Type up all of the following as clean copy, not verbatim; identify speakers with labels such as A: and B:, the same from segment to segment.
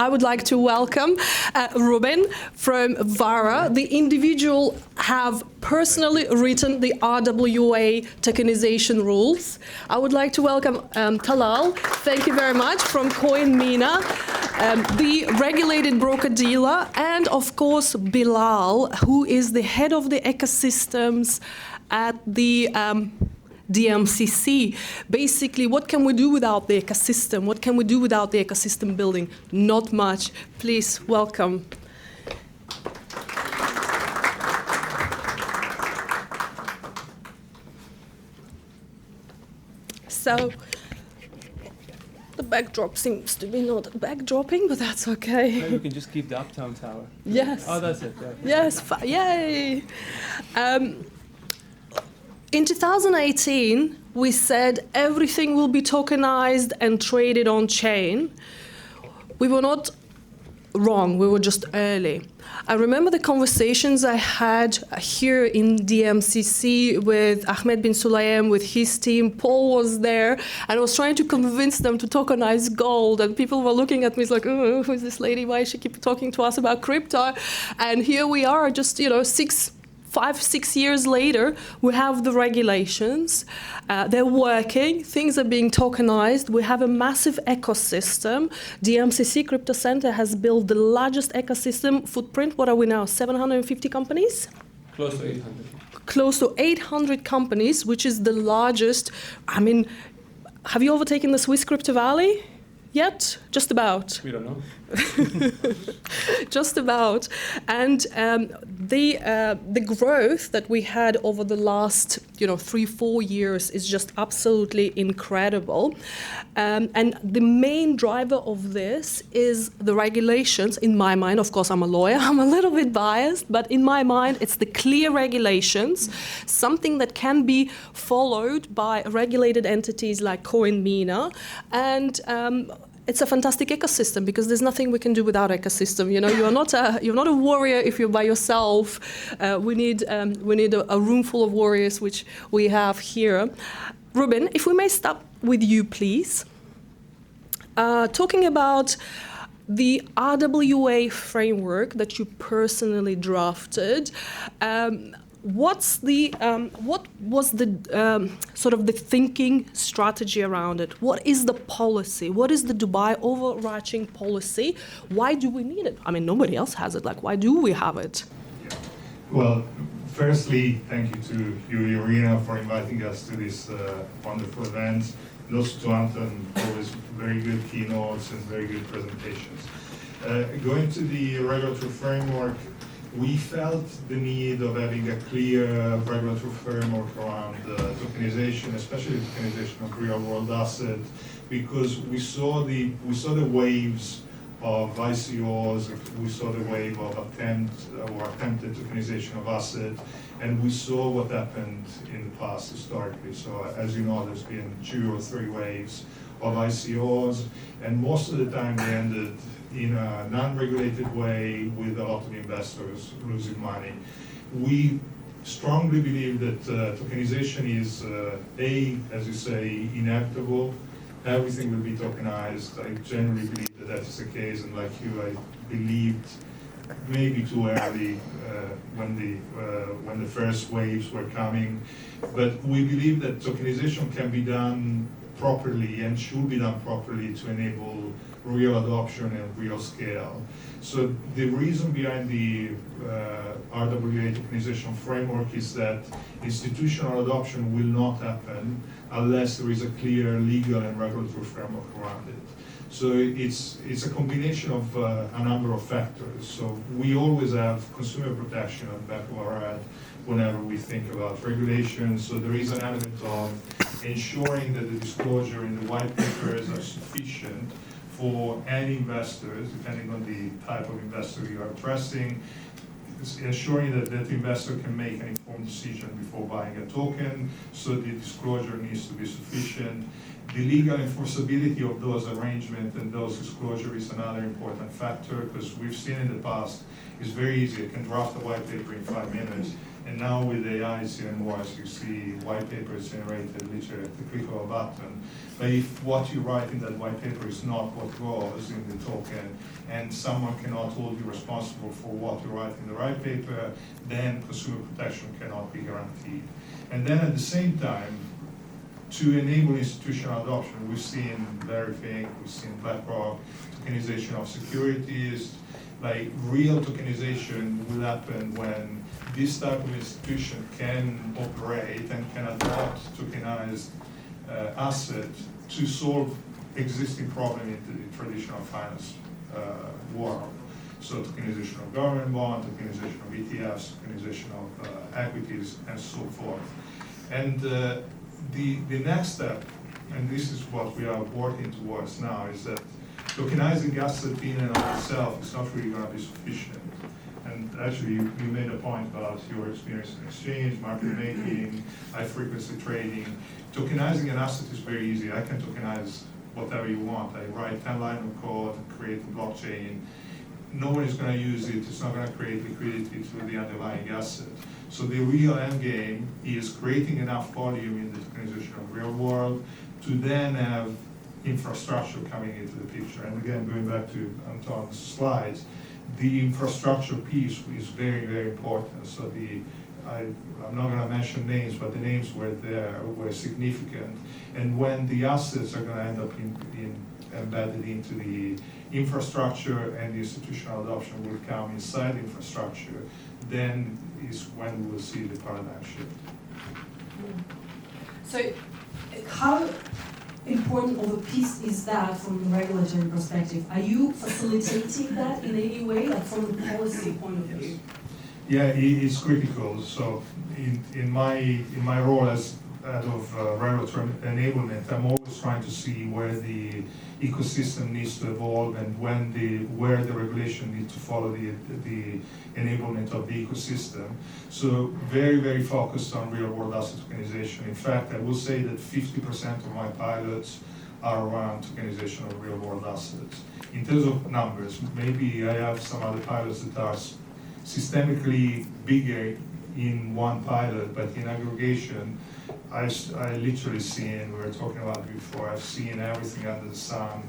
A: I would like to welcome Ruben from VARA. The individual have personally written the RWA tokenization rules. I would like to welcome Talal, thank you very much, from Coinmena, the regulated broker-dealer, and of course Belal, who is the head of the ecosystems at the DMCC. Basically, what can we do without the ecosystem? What can we do without the ecosystem building? Not much. Please welcome. So, the backdrop seems to be not backdropping, but that's okay.
B: Maybe we can just keep the Uptown Tower.
A: Yes.
B: Oh, that's it. Yeah.
A: Yes, yay. In 2018, we said everything will be tokenized and traded on chain. We were not wrong, we were just early. I remember the conversations I had here in DMCC with Ahmed bin Sulayem, with his team. Paul was there, and I was trying to convince them to tokenize gold, and people were looking at me like, oh, who's this lady? Why is she keep talking to us about crypto? And here we are, just 5-6 years later, we have the regulations. They're working. Things are being tokenized. We have a massive ecosystem. DMCC Crypto Center has built the largest ecosystem footprint. What are we now? 750 companies?
B: Close to 800.
A: Close to 800 companies, which is the largest. I mean, have you overtaken the Swiss Crypto Valley yet? Just about.
B: We don't know.
A: Just about. And the growth that we had over the last 3-4 years is just absolutely incredible. And the main driver of this is the regulations, in my mind. Of course, I'm a lawyer, I'm a little bit biased, but in my mind, it's the clear regulations, something that can be followed by regulated entities like Coinmena. And it's a fantastic ecosystem because there's nothing we can do without ecosystem. You're not a warrior if you're by yourself. We need a room full of warriors, which we have here. Ruben, if we may start with you, please. Talking about the RWA framework that you personally drafted. What was the sort of the thinking strategy around it? What is the policy? What is the Dubai overarching policy? Why do we need it? I mean, nobody else has it. Like, why do we have it?
C: Yeah. Well, firstly, thank you to you, Irina, for inviting us to this wonderful event. Those to Anton, always very good keynotes and very good presentations. Going to the regulatory framework, we felt the need of having a clear regulatory framework around tokenization, especially tokenization of real-world assets, because we saw the waves of ICOs, we saw the wave of attempted tokenization of assets, and we saw what happened in the past historically. So as you know, there's been 2 or 3 waves of ICOs, and most of the time they ended in a non-regulated way with a lot of investors losing money. We strongly believe that tokenization is, as you say, inevitable. Everything will be tokenized. I generally believe that that is the case, and like you, I believed maybe too early when the first waves were coming. But we believe that tokenization can be done properly and should be done properly to enable real adoption and real scale. So the reason behind the RWA tokenization framework is that institutional adoption will not happen unless there is a clear legal and regulatory framework around it. So it's a combination of a number of factors. So we always have consumer protection at the back of our head whenever we think about regulations. So there is an element of ensuring that the disclosure in the white papers are sufficient for any investors, depending on the type of investor you are addressing, ensuring that that investor can make an informed decision before buying a token, so the disclosure needs to be sufficient. The legal enforceability of those arrangements and those disclosures is another important factor, because we've seen in the past, it's very easy. You can draft a white paper in 5 minutes, and now with AI, it's even more, as you see, white papers generated literally at the click of a button. But if what you write in that white paper is not what goes in the token, and someone cannot hold you responsible for what you write in the right paper, then consumer protection cannot be guaranteed. And then at the same time, to enable institutional adoption, we've seen Verifink, we've seen BlackRock, tokenization of securities. Like real tokenization will happen when this type of institution can operate and can adopt tokenized asset to solve existing problem in the traditional finance world. So tokenization of government bond, tokenization of ETFs, tokenization of equities, and so forth. And the next step, and this is what we are working towards now, is that tokenizing asset in and of itself is not really going to be sufficient. And actually, you made a point about your experience in exchange, market making, high frequency trading. Tokenizing an asset is very easy. I can tokenize whatever you want. I write 10 lines of code, create a blockchain. No one is going to use it. It's not going to create liquidity through the underlying asset. So the real end game is creating enough volume in the tokenization of real world to then have infrastructure coming into the picture. And again, going back to Anton's slides, the infrastructure piece is very, very important. So I'm not going to mention names, but the names were significant. And when the assets are going to end up embedded into the infrastructure and the institutional adoption will come inside the infrastructure, then is when we will see the paradigm shift.
D: So how important of a piece is that from the regulatory perspective? Are you facilitating that in any way, like from the policy point of view?
C: Yeah, it's critical. So in my role as head of regulatory enablement, I'm always trying to see where the ecosystem needs to evolve and where the regulation needs to follow the enablement of the ecosystem. So very, very focused on real world asset tokenization. In fact, I will say that 50% of my pilots are around tokenization of real world assets. In terms of numbers, maybe I have some other pilots that are systemically bigger in one pilot, but in aggregation, I literally seen, we were talking about it before, I've seen everything under the sun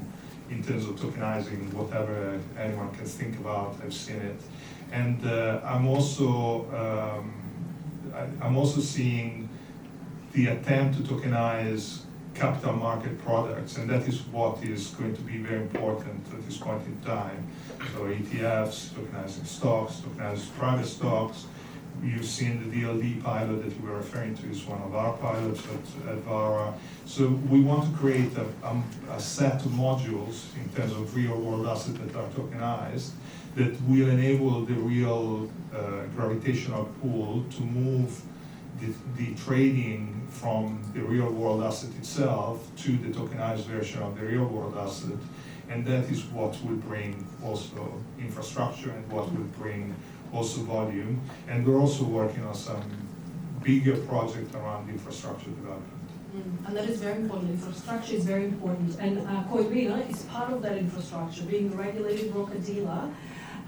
C: in terms of tokenizing whatever anyone can think about, I've seen it. And I'm also seeing the attempt to tokenize capital market products, and that is what is going to be very important at this point in time. So ETFs, tokenizing stocks, tokenizing private stocks. You've seen the DLD pilot that you were referring to is one of our pilots at VARA. So we want to create a set of modules in terms of real world assets that are tokenized that will enable the real gravitational pull to move the trading from the real world asset itself to the tokenized version of the real world asset. And that is what will bring also infrastructure and what will bring also volume. And we're also working on some bigger project around infrastructure development.
D: And that is very important. Infrastructure is very important. And Coinmena is part of that infrastructure, being a regulated broker-dealer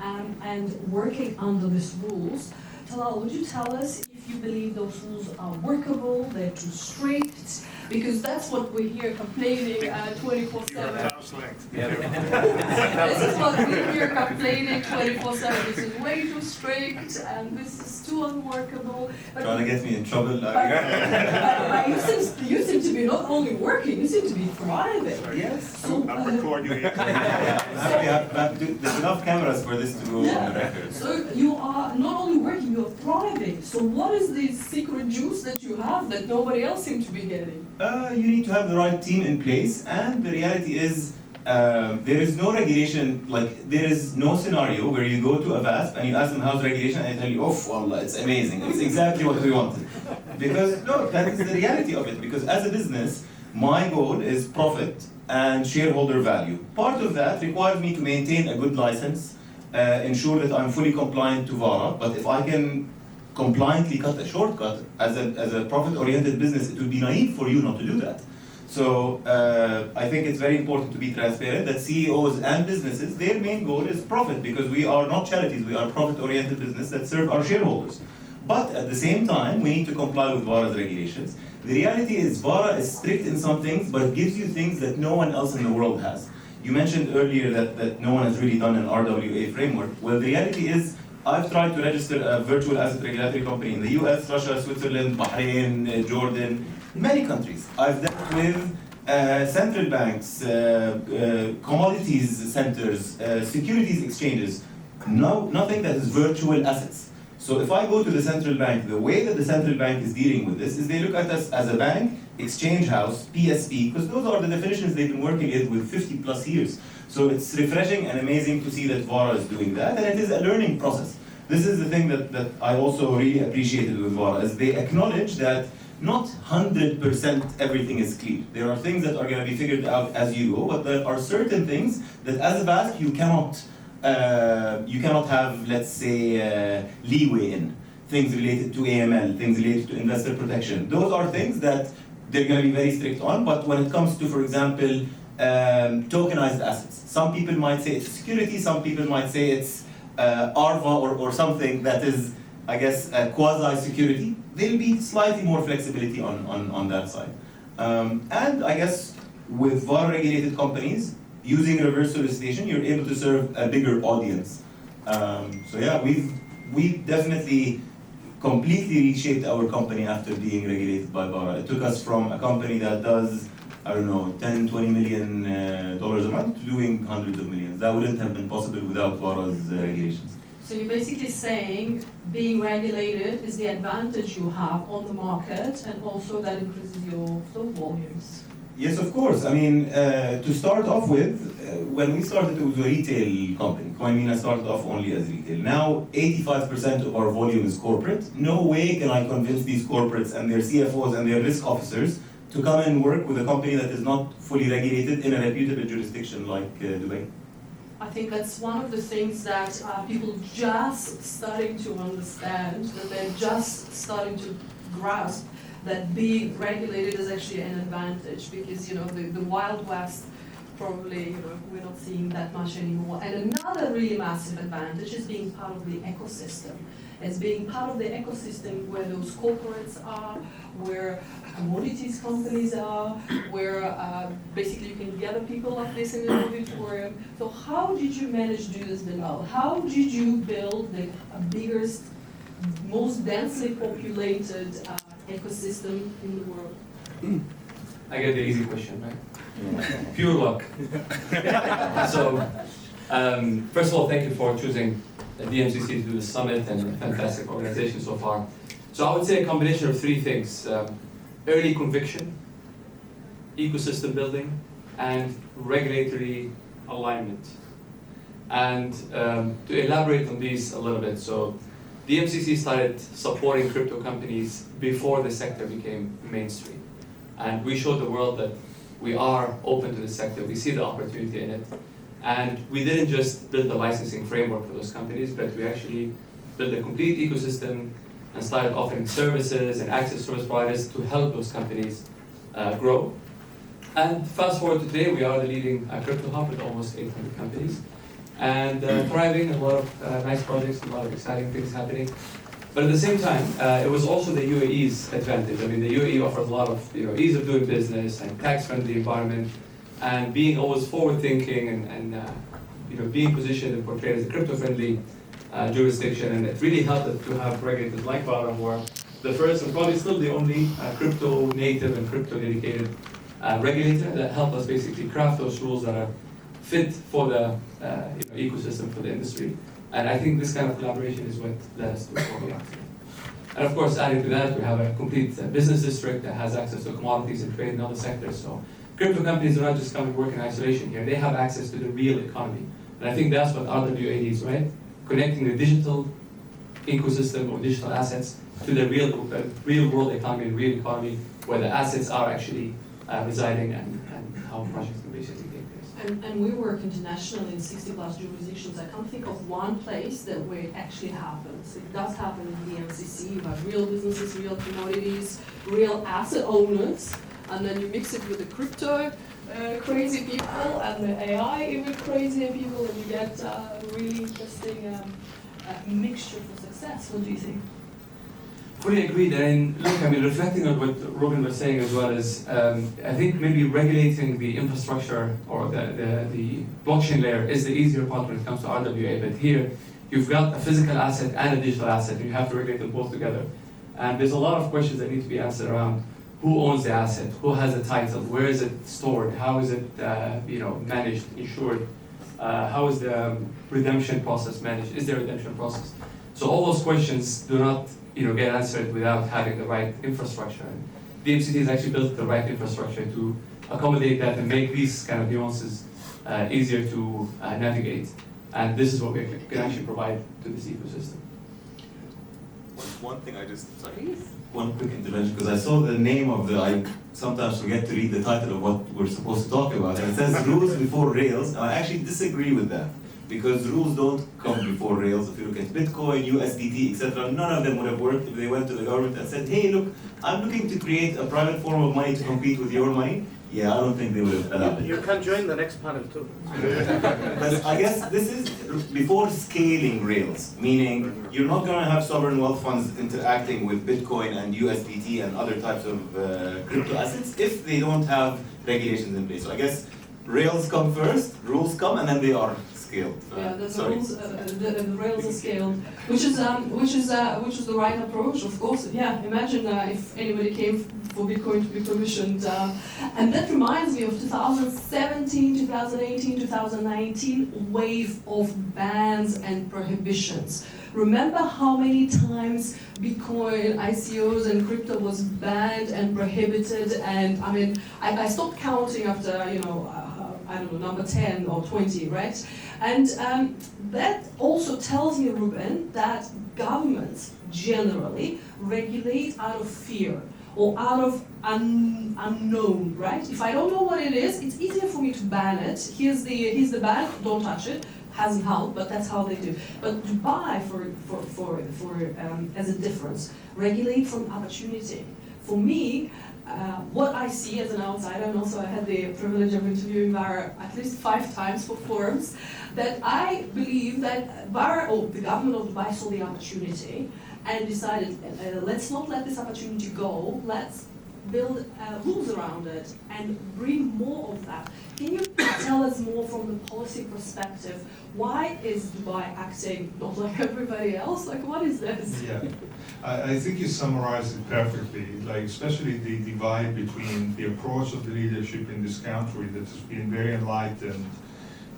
D: and working under these rules. Talal, would you tell us if you believe those rules are workable, they're too strict? Because that's what we hear complaining 24/7. This is what we hear complaining 24/7. This is way too strict and this is too unworkable. But
E: trying to get me in trouble.
D: but you seem to be not only working, you seem to be thriving.
E: Yes.
D: So,
C: I'm recording it.
E: There's enough cameras for this to go on the record.
D: So you are not only working, you are thriving. So what is the secret juice that you have that nobody else seems to be getting?
E: You need to have the right team in place, and the reality is there is no regulation, like there is no scenario where you go to a VASP and you ask them how's regulation and they tell you, oh, wallah, it's amazing, it's exactly what we wanted. Because no, that is the reality of it, because as a business, my goal is profit and shareholder value. Part of that requires me to maintain a good license, ensure that I'm fully compliant to VARA, but if I can compliantly cut a shortcut as a profit-oriented business, it would be naive for you not to do that. So I think it's very important to be transparent that CEOs and businesses, their main goal is profit, because we are not charities, we are profit-oriented business that serve our shareholders. But at the same time, we need to comply with VARA's regulations. The reality is VARA is strict in some things, but it gives you things that no one else in the world has. You mentioned earlier that no one has really done an RWA framework. Well, the reality is, I've tried to register a virtual asset regulatory company in the US, Russia, Switzerland, Bahrain, Jordan, many countries. I've dealt with central banks, commodities centers, securities exchanges, nothing that is virtual assets. So if I go to the central bank, the way that the central bank is dealing with this is they look at us as a bank, exchange house, PSP, because those are the definitions they've been working with 50 plus years. So it's refreshing and amazing to see that VARA is doing that, and it is a learning process. This is the thing that I also really appreciated with VARA, is they acknowledge that not 100% everything is clear. There are things that are going to be figured out as you go, but there are certain things that as a VASP you cannot have, let's say, leeway in. Things related to AML, things related to investor protection. Those are things that they're going to be very strict on, but when it comes to, for example, tokenized assets, some people might say it's a security, some people might say it's RWA or something that is, I guess, quasi-security. There'll be slightly more flexibility on that side. And I guess with VAR-regulated companies, using reverse solicitation, you're able to serve a bigger audience. So yeah, we've definitely completely reshaped our company after being regulated by VARA. It took us from a company that does, I don't know, $10, $20 million a month to doing hundreds of millions. That wouldn't have been possible without VARA's regulations.
D: So you're basically saying being regulated is the advantage you have on the market, and also that increases your flow volumes.
E: Yes, of course. I mean, to start off with, when we started, it was a retail company. Coinmena started off only as retail. Now, 85% of our volume is corporate. No way can I convince these corporates and their CFOs and their risk officers to come and work with a company that is not fully regulated in a reputable jurisdiction like Dubai.
D: I think that's one of the things that people just starting to understand, that they're just starting to grasp, that being regulated is actually an advantage, because the Wild West, probably we're not seeing that much anymore. And another really massive advantage is being part of the ecosystem. It's being part of the ecosystem where those corporates are, where commodities companies are, where basically you can gather people like this in an auditorium. So how did you manage to do this, Belal? How did you build the biggest, most densely populated ecosystem in the world?
B: I get the easy question, right? Pure luck. So, first of all, thank you for choosing the DMCC to do the summit, and a fantastic organization so far. So I would say a combination of three things: early conviction, ecosystem building, and regulatory alignment. And to elaborate on these a little bit, so DMCC started supporting crypto companies before the sector became mainstream. And we showed the world that we are open to the sector, we see the opportunity in it. And we didn't just build a licensing framework for those companies, but we actually built a complete ecosystem and started offering services and access service providers to help those companies grow. And fast forward to today, we are the leading crypto hub with almost 800 companies. And thriving, a lot of nice projects, a lot of exciting things happening. But at the same time, it was also the UAE's advantage. I mean, the UAE offers a lot of ease of doing business and tax-friendly environment, and being always forward-thinking and being positioned and portrayed as a crypto-friendly jurisdiction. And it really helped to have regulators like VARA, who are the first and probably still the only crypto-native and crypto-dedicated regulator that helped us basically craft those rules that are fit for the ecosystem, for the industry. And I think this kind of collaboration is what led us to where we are today. And of course, adding to that, we have a complete business district that has access to commodities and trade in other sectors. So crypto companies do not just come and work in isolation here. They have access to the real economy. And I think that's what RWA needs, right? Connecting the digital ecosystem or digital assets to the real world economy, the real economy, where the assets are actually residing and how projects can basically take place.
D: And we work internationally in 60 plus jurisdictions. I can't think of one place that where it actually happens. It does happen in the DMCC. You have real businesses, real commodities, real asset owners, and then you mix it with the crypto crazy people and the AI even crazier people, and you get really interesting mixture for success. What do you think?
B: Fully agreed. And look, I mean, reflecting on what Ruben was saying as well is, I think maybe regulating the infrastructure or the blockchain layer is the easier part when it comes to RWA. But here, you've got a physical asset and a digital asset, and you have to regulate them both together. And there's a lot of questions that need to be answered around who owns the asset, who has the title, where is it stored, how is it managed, insured, how is the redemption process managed, is there a redemption process? So all those questions do not get answered without having the right infrastructure. And DMCC has actually built the right infrastructure to accommodate that and make these kind of nuances easier to navigate. And this is what we can actually provide to this ecosystem.
E: One thing one quick intervention, because I saw the name of I sometimes forget to read the title of what we're supposed to talk about. And it says rules before Rails, and I actually disagree with that. Because rules don't come before Rails. If you look at Bitcoin, USDT, etc., none of them would have worked if they went to the government and said, hey, look, I'm looking to create a private form of money to compete with your money. Yeah, I don't think they would have allowed it.
F: You can join the next panel too.
E: But I guess this is before scaling Rails, meaning you're not going to have sovereign wealth funds interacting with Bitcoin and USDT and other types of crypto assets if they don't have regulations in place. So I guess Rails come first, rules come, and then they are scaled.
D: Yeah, the rules, the Rails are scaled, which is the right approach, of course. Yeah, imagine if anybody came for Bitcoin to be commissioned, and that reminds me of 2017, 2018, 2019 wave of bans and prohibitions. Remember how many times Bitcoin, ICOs, and crypto was banned and prohibited? And I mean, I stopped counting after I don't know, number 10 or 20, right? And that also tells me, Ruben, that governments generally regulate out of fear or out of unknown, right? If I don't know what it is, it's easier for me to ban it. Here's the ban, don't touch it. Hasn't helped, but that's how they do. But Dubai, as a difference, regulate from opportunity. For me, what I see as an outsider, and also I had the privilege of interviewing VARA at least 5 times for forums, that I believe that VARA, or the government of Dubai, saw the opportunity and decided, let's not let this opportunity go, let's build rules around it and bring more of that. Can you tell us more from the policy perspective? Why is Dubai acting not like everybody else? Like, what is this?
C: Yeah, I think you summarized it perfectly, like especially the divide between the approach of the leadership in this country that has been very enlightened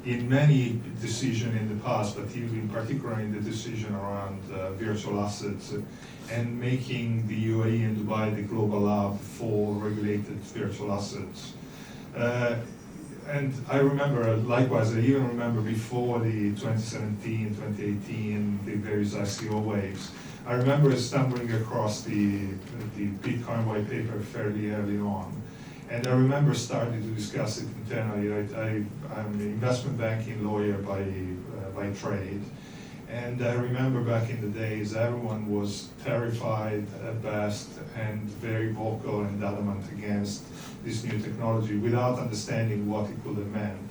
C: in many decisions in the past, but even in particular in the decision around virtual assets and making the UAE and Dubai the global lab for regulated virtual assets. And I remember, likewise, I even remember before the 2017, 2018, the various ICO waves, I remember stumbling across the Bitcoin white paper fairly early on. And I remember starting to discuss it internally. I'm an investment banking lawyer by trade. And I remember back in the days, everyone was terrified at best and very vocal and adamant against this new technology without understanding what it could have meant.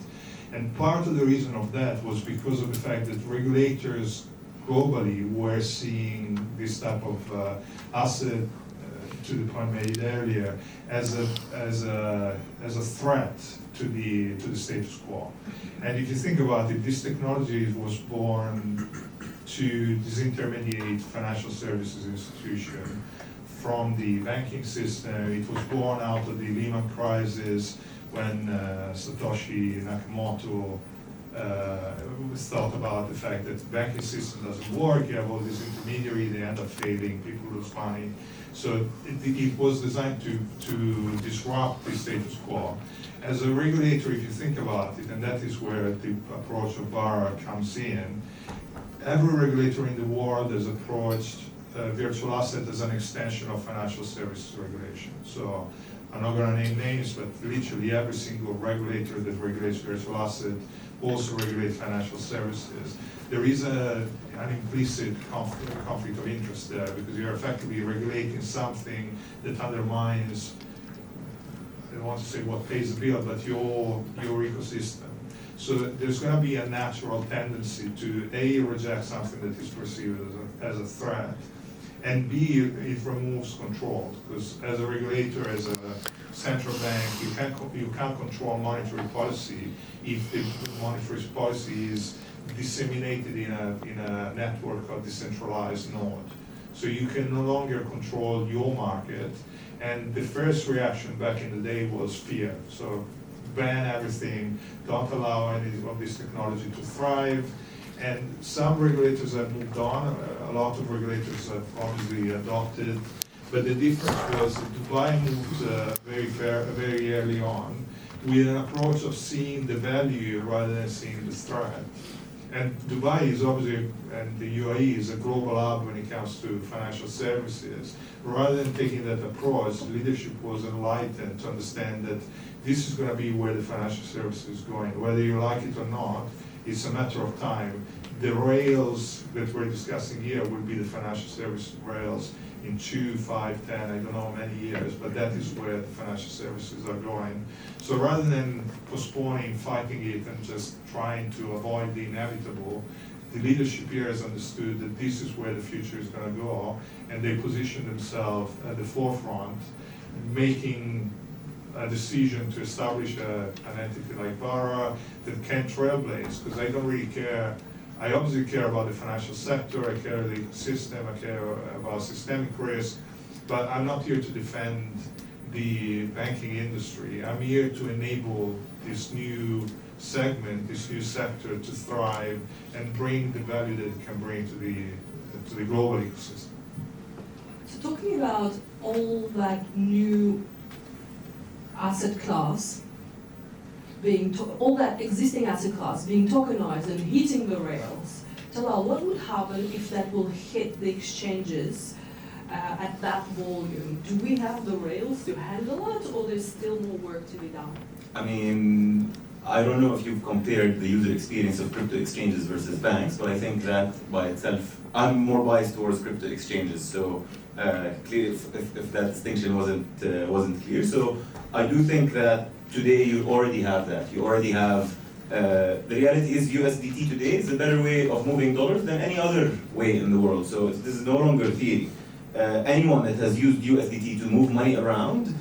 C: And part of the reason of that was because of the fact that regulators globally were seeing this type of asset, to the point made earlier, as a threat to the status quo. And if you think about it, this technology was born to disintermediate financial services institution from the banking system. It was born out of the Lehman crisis when Satoshi Nakamoto thought about the fact that the banking system doesn't work, you have all these intermediaries, they end up failing, people lose money. So it was designed to disrupt the status quo. As a regulator, if you think about it, and that is where the approach of VARA comes in, every regulator in the world has approached virtual asset as an extension of financial services regulation. So I'm not going to name names, but literally every single regulator that regulates virtual asset also regulates financial services. There is an implicit conflict of interest there because you're effectively regulating something that undermines, I don't want to say what pays the bill, but your ecosystem. So there's going to be a natural tendency to A, reject something that is perceived as a threat, And B, it removes control, because as a regulator, as a central bank, you can't control monetary policy if the monetary policy is disseminated in a network of decentralized nodes. So you can no longer control your market. And the first reaction back in the day was fear. So ban everything, don't allow any of this technology to thrive. And some regulators have moved on, a lot of regulators have obviously adopted, but the difference was that Dubai moved very early on with an approach of seeing the value rather than seeing the threat. And Dubai is obviously, and the UAE is a global hub when it comes to financial services. Rather than taking that approach, leadership was enlightened to understand that this is going to be where the financial services is going. Whether you like it or not, it's a matter of time. The rails that we're discussing here will be the financial service rails in 2, 5, 10, I don't know how many years, but that is where the financial services are going. So rather than postponing, fighting it, and just trying to avoid the inevitable, the leadership here has understood that this is where the future is going to go, and they position themselves at the forefront, making a decision to establish an entity like VARA that can trailblaze, because I don't really care. I obviously care about the financial sector, I care about the ecosystem, I care about systemic risk, but I'm not here to defend the banking industry. I'm here to enable this new segment, this new sector to thrive and bring the value that it can bring to the global ecosystem.
D: So talking about all that new asset class, all that existing asset class being tokenized and hitting the rails, Talal, what would happen if that will hit the exchanges at that volume? Do we have the rails to handle it, or there's still more work to be done?
E: I mean, I don't know if you've compared the user experience of crypto exchanges versus banks, but I think that by itself, I'm more biased towards crypto exchanges, so clear if that distinction wasn't clear. So I do think that today you already have that. You already have, the reality is USDT today is a better way of moving dollars than any other way in the world. So this is no longer theory. Anyone that has used USDT to move money around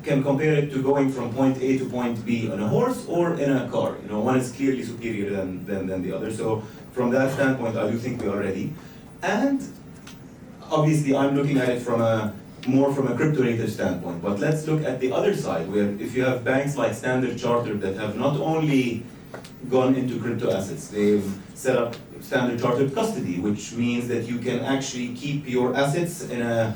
E: can compare it to going from point A to point B on a horse or in a car. You know, one is clearly superior than the other. So from that standpoint, I do think we are ready. And obviously, I'm looking at it more from a crypto native standpoint. But let's look at the other side, where if you have banks like Standard Chartered that have not only gone into crypto assets, they've set up Standard Chartered custody, which means that you can actually keep your assets in a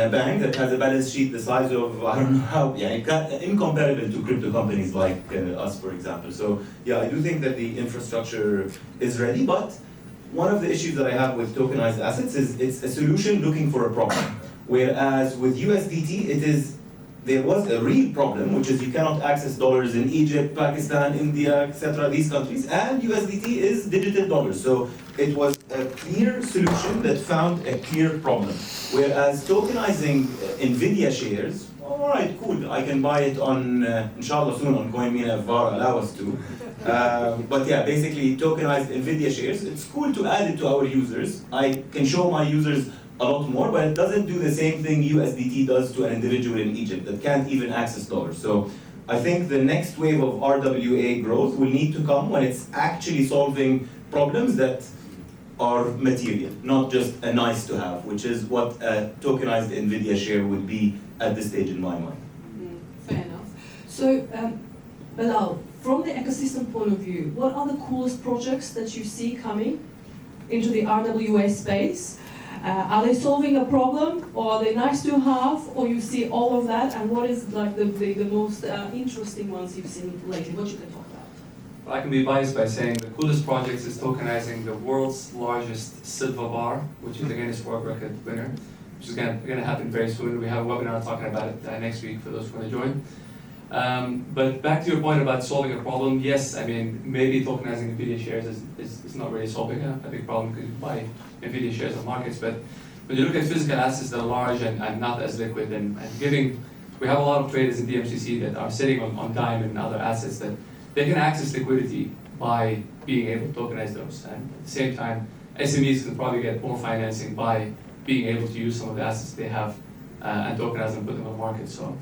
E: bank that has a balance sheet the size of, I don't know how, incomparable to crypto companies like us, for example. So yeah, I do think that the infrastructure is ready, but one of the issues that I have with tokenized assets is it's a solution looking for a problem. Whereas with USDT, there was a real problem, which is you cannot access dollars in Egypt, Pakistan, India, etc., these countries, and USDT is digital dollars. So it was a clear solution that found a clear problem. Whereas tokenizing NVIDIA shares, all right, cool, I can buy it on, inshallah soon on Coinmena if VARA allow us to. But yeah, basically tokenized NVIDIA shares, it's cool to add it to our users. I can show my users a lot more, but it doesn't do the same thing USDT does to an individual in Egypt that can't even access dollars. So I think the next wave of RWA growth will need to come when it's actually solving problems that are material, not just a nice to have, which is what a tokenized NVIDIA share would be at this stage in my mind.
D: Fair enough. So, Belal, from the ecosystem point of view, what are the coolest projects that you see coming into the RWA space? Are they solving a problem, or are they nice to have, or you see all of that, and what is like the most interesting ones you've seen lately? What you can talk about?
B: Well, I can be biased by saying the coolest project is tokenizing the world's largest silver bar, which is the Guinness World Record winner, which is going to happen very soon. We have a webinar talking about it next week for those who want to join. But back to your point about solving a problem, yes, I mean, maybe tokenizing NVIDIA shares is not really solving a big problem because you buy NVIDIA shares on markets, but when you look at physical assets that are large and not as liquid and giving, we have a lot of traders in DMCC that are sitting on Diamond and other assets that they can access liquidity by being able to tokenize those. And at the same time, SMEs can probably get more financing by being able to use some of the assets they have and tokenize them and put them on the market. So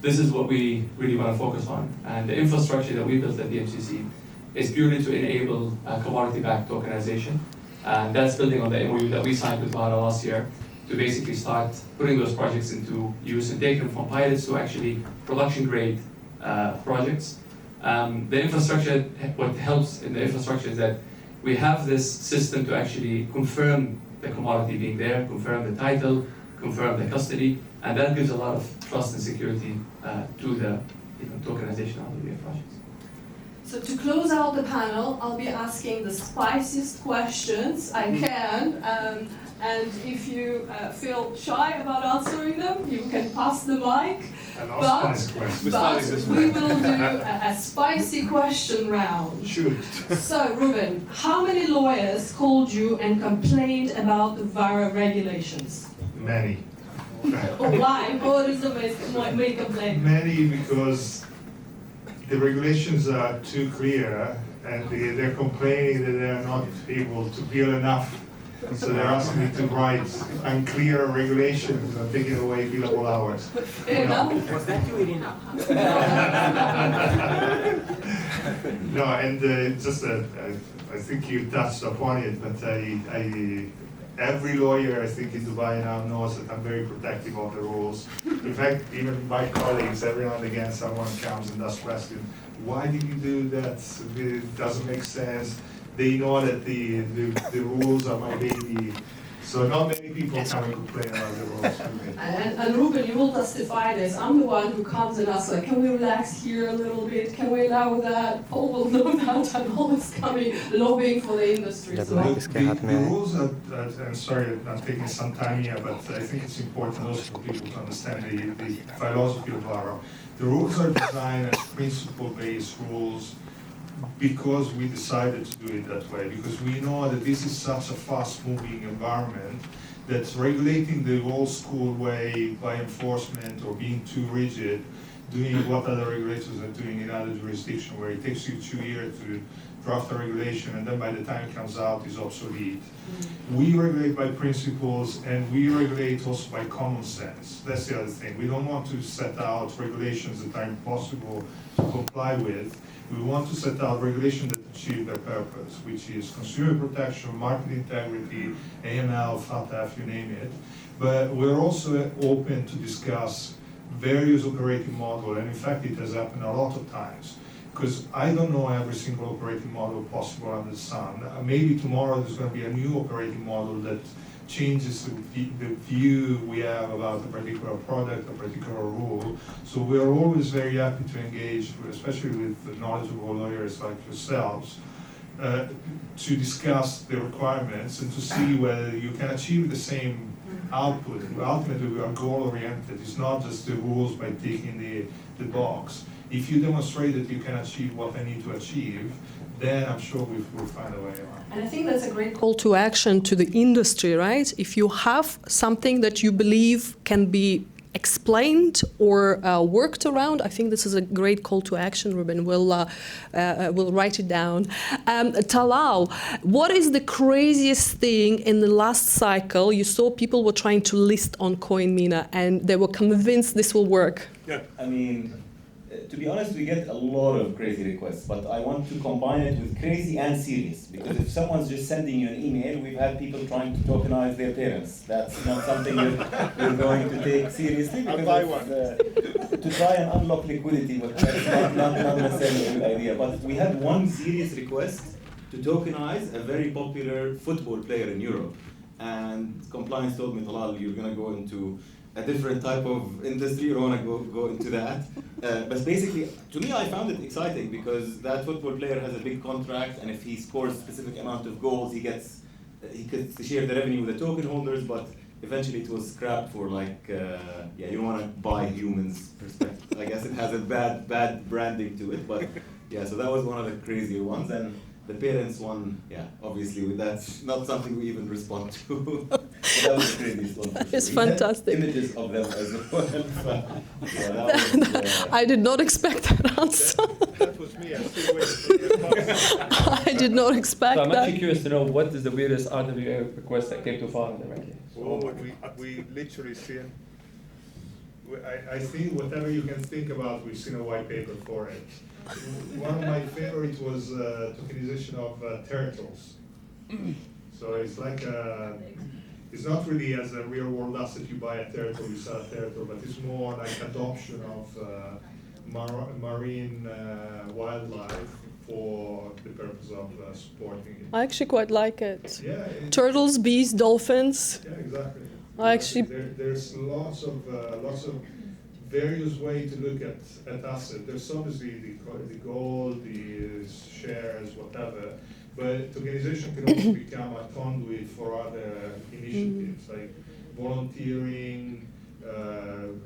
B: this is what we really want to focus on. And the infrastructure that we built at DMCC is purely to enable commodity-backed tokenization. And that's building on the MOU that we signed with VARA last year to basically start putting those projects into use and take them from pilots to actually production-grade projects. The infrastructure, what helps in the infrastructure is that we have this system to actually confirm the commodity being there, confirm the title, confirm the custody, and that gives a lot of trust and security to the tokenization of the projects.
D: So to close out the panel, I'll be asking the spiciest questions I can, and if you feel shy about answering them, you can pass the mic. But we will do a spicy question round.
C: Shoot.
D: So, Ruben, how many lawyers called you and complained about the VARA regulations?
C: Many.
D: Why? What is the main complaint?
C: Many, because the regulations are too clear, and they're complaining that they're not able to bill enough. So they're asking me to write unclear regulations and taking away billable hours.
D: Fair enough.
F: Was that you, Irina?
C: No, and I think you touched upon it, but every lawyer, I think, in Dubai now knows that I'm very protective of the rules. In fact, even my colleagues, every now and again, someone comes and does question, why did you do that? It doesn't make sense. They know that the rules are my baby. So not many people come and complain about the rules.
D: And Ruben, you will testify this. I'm the one who comes and asks, like, can we relax here a little bit? Can we allow that? Paul will know that. I'm always coming lobbying for the industry. So.
C: The rules are, I'm sorry, I'm taking some time here, but I think it's important also for people to understand the philosophy of VARA. The rules are designed as principle-based rules because we decided to do it that way, because we know that this is such a fast-moving environment that regulating the old school way by enforcement or being too rigid, doing what other regulators are doing in other jurisdictions, where it takes you 2 years to draft a regulation and then by the time it comes out is obsolete. We regulate by principles and we regulate also by common sense. That's the other thing. We don't want to set out regulations that are impossible to comply with. We want to set out regulations that achieve their purpose, which is consumer protection, market integrity, AML, FATF, you name it. But we're also open to discuss various operating models, and in fact it has happened a lot of times. Because I don't know every single operating model possible under the sun. Maybe tomorrow there's going to be a new operating model that changes the view we have about a particular product, a particular rule. So we're always very happy to engage, especially with knowledgeable lawyers like yourselves, to discuss the requirements and to see whether you can achieve the same output. Ultimately, we are goal-oriented. It's not just the rules by ticking the box. If you demonstrate that you can achieve what I need to achieve, then I'm sure we'll find a way around.
D: And I think that's a great
A: Call to action to the industry, right? If you have something that you believe can be explained or worked around, I think this is a great call to action, Ruben. We'll write it down. Talal, what is the craziest thing in the last cycle? You saw people were trying to list on Coinmena and they were convinced this will work.
E: Yeah, I mean, to be honest, we get a lot of crazy requests, but I want to combine it with crazy and serious, because if someone's just sending you an email, we've had people trying to tokenize their parents. That's not something you're going to take seriously, because to try and unlock liquidity, but that's not necessarily a good idea. But we had one serious request to tokenize a very popular football player in Europe, and compliance told me, Talal, you're going to go into a different type of industry, you don't want to go into that. But basically, to me, I found it exciting because that football player has a big contract, and if he scores a specific amount of goals, he gets to share the revenue with the token holders, but eventually it was scrapped for like, you don't want to buy humans perspective. I guess it has a bad branding to it, but yeah, so that was one of the crazier ones. And the parents one, obviously that's not something we even respond to. That was the craziest one.
A: It's fantastic.
E: Images of them as well. I did
A: not expect that answer.
C: That was me. I'm still waiting for the
A: I did not expect
B: So I'm
A: that.
B: actually curious to know what is the weirdest RWA request that came to VARA directly.
C: Oh, we literally seen. I think whatever you can think about, we've seen a white paper for it. One of my favorites was tokenization of turtles. So it's like it's not really as a real world asset. You buy a turtle, you sell a turtle, but it's more like adoption of marine wildlife for the purpose of supporting it.
A: I actually quite like it.
C: Yeah.
A: Turtles, bees, dolphins.
C: Yeah, exactly.
A: I actually-
C: there's lots of various ways to look at assets. There's obviously the gold, the shares, whatever, but tokenization can also become a conduit for other initiatives like volunteering,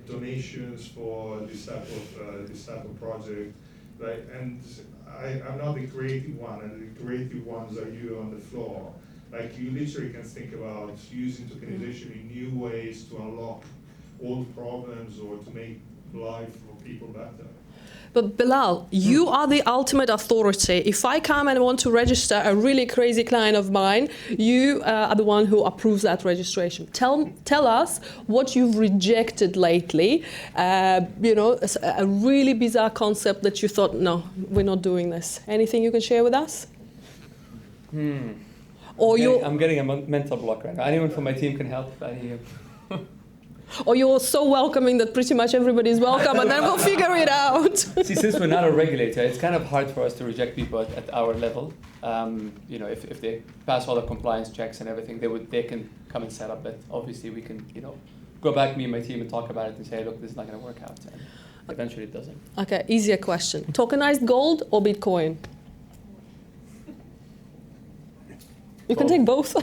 C: donations for this type of project, right? And I'm not the creative one, and the creative ones are you on the floor. Like you literally can think about using tokenization in new ways to unlock old problems or to make life for people better.
A: But Belal, you are the ultimate authority. If I come and want to register a really crazy client of mine, you are the one who approves that registration. Tell us what you've rejected lately. A really bizarre concept that you thought, no, we're not doing this. Anything you can share with us? Or
B: I'm getting a mental block right now. Anyone from my team can help.
A: Or you're so welcoming that pretty much everybody is welcome, and then we'll figure it out.
B: See, since we're not a regulator, it's kind of hard for us to reject people at our level. If they pass all the compliance checks and everything, they can come and set up. But obviously, we can go back, me and my team, and talk about it and say, look, this is not going to work out. And eventually, it doesn't.
A: Okay, easier question: tokenized gold or Bitcoin? You can take both.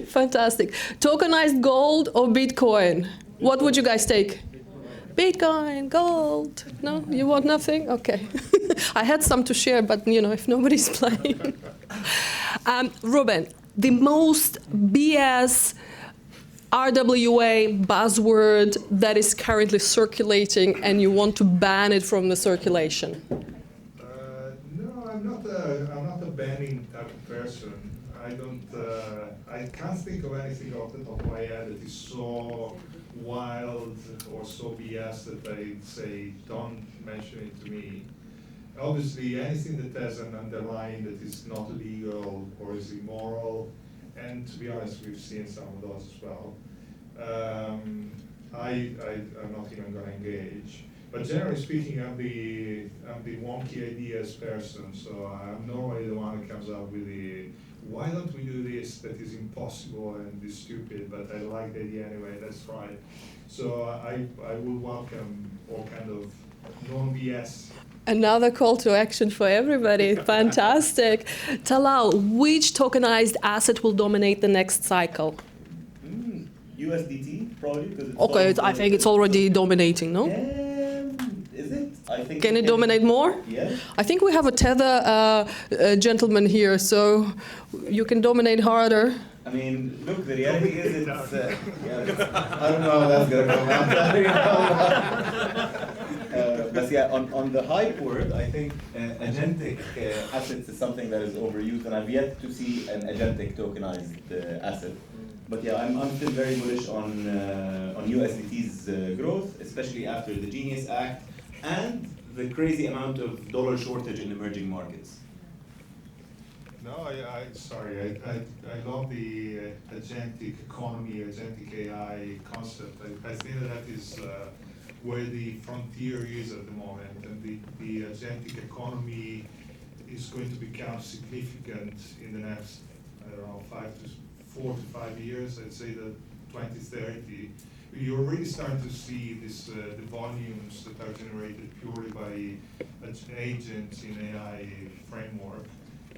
A: Fantastic. Tokenized gold or Bitcoin? What would you guys take? Bitcoin, gold. No, you want nothing? Okay. I had some to share, but if nobody's playing. Ruben, the most BS RWA buzzword that is currently circulating and you want to ban it from the circulation?
C: No, I'm not a banning type of person. I can't think of anything off the top of my head that is so wild or so BS that I'd say don't mention it to me. Obviously, anything that has an underlying that is not legal or is immoral, and to be honest, we've seen some of those as well. I'm not even going to engage. But generally speaking, I'm the wonky ideas person, so I'm normally the one who comes up with the why don't we do this that is impossible and is stupid, but I like the idea anyway, let's try it. So I will welcome all kind of non-BS.
A: Another call to action for everybody. Fantastic. Talal, which tokenized asset will dominate the next cycle?
E: USDT, probably.
A: Okay, I think it's already dominating, no?
E: Is it? I think.
A: Can it dominate more?
E: Yeah.
A: I think we have a Tether gentleman here, so you can dominate harder.
E: I mean, look, the reality is it's, I don't know how that's going to come out. But yeah, on the hype word, I think agentic assets is something that is overused, and I've yet to see an agentic tokenized asset. But yeah, I'm still very bullish on USDT's growth, especially after the Genius Act and the crazy amount of dollar shortage in emerging markets.
C: No, sorry, I love the agentic economy, agentic AI concept. I think that is where the frontier is at the moment, and the agentic economy is going to become significant in the next, 4 to 5 years. I'd say that 2030. You're already starting to see this, the volumes that are generated purely by agents in AI framework.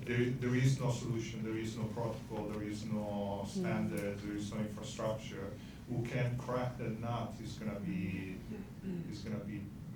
C: There is no solution, there is no protocol, there is no standard, there is no infrastructure. Who can crack that nut is going to be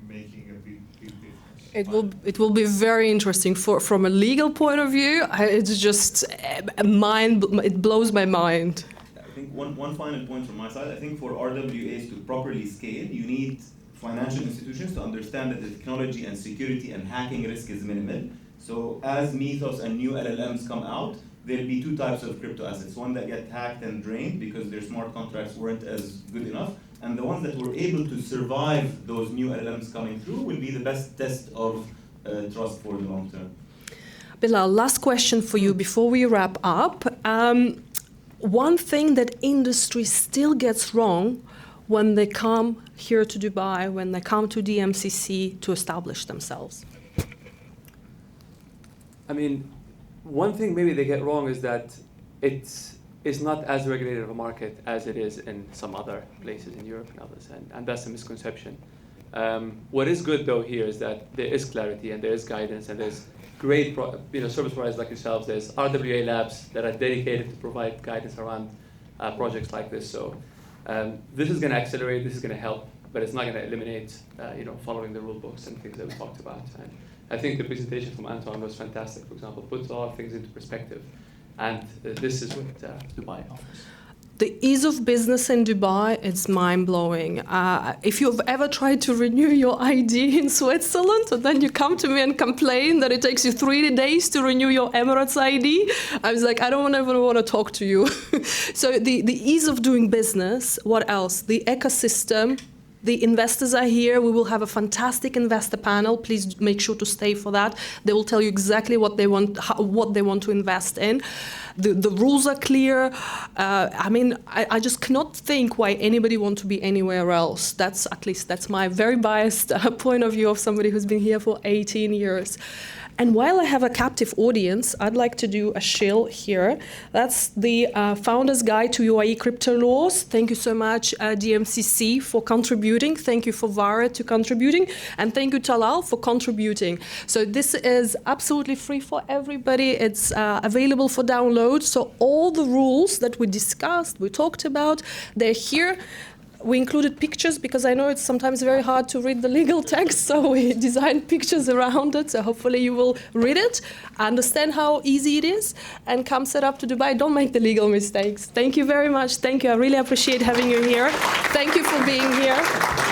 C: making a big difference.
A: It will be very interesting from a legal point of view. It's just it blows my mind.
E: I think one final point from my side. I think for RWAs to properly scale, you need financial institutions to understand that the technology and security and hacking risk is minimal. So as Mythos and new LLMs come out, there'll be two types of crypto assets. One that get hacked and drained because their smart contracts weren't as good enough, and the ones that were able to survive those new LLMs coming through will be the best test of trust for the long term.
A: Belal, last question for you before we wrap up. One thing that industry still gets wrong when they come here to Dubai, when they come to DMCC to establish themselves.
B: I mean, one thing maybe they get wrong is that it's not as regulated of a market as it is in some other places in Europe and others, and that's a misconception. What is good though here is that there is clarity and there is guidance and there's great service providers like yourselves. There's RWALabs that are dedicated to provide guidance around projects like this. So this is going to accelerate, this is going to help, but it's not going to eliminate following the rule books and things that we talked about. And I think the presentation from Anton was fantastic, for example, puts a lot of things into perspective. And this is what Dubai offers.
A: The ease of business in Dubai, it's mind-blowing. If you've ever tried to renew your ID in Switzerland, and then you come to me and complain that it takes you 3 days to renew your Emirates ID, I was like, I don't even want to talk to you. So the ease of doing business, what else? The ecosystem. The investors are here. We will have a fantastic investor panel. Please make sure to stay for that. They will tell you exactly what they want to invest in. The rules are clear. I just cannot think why anybody wants to be anywhere else. That's my very biased point of view of somebody who's been here for 18 years. And while I have a captive audience, I'd like to do a shill here. That's the Founder's Guide to UAE Crypto Laws. Thank you so much, DMCC, for contributing. Thank you for VARA to contributing. And thank you, Talal, for contributing. So this is absolutely free for everybody. It's available for download. So all the rules that we discussed, we talked about, they're here. We included pictures because I know it's sometimes very hard to read the legal text, so we designed pictures around it. So hopefully you will read it, understand how easy it is, and come set up to Dubai. Don't make the legal mistakes. Thank you very much. Thank you. I really appreciate having you here. Thank you for being here.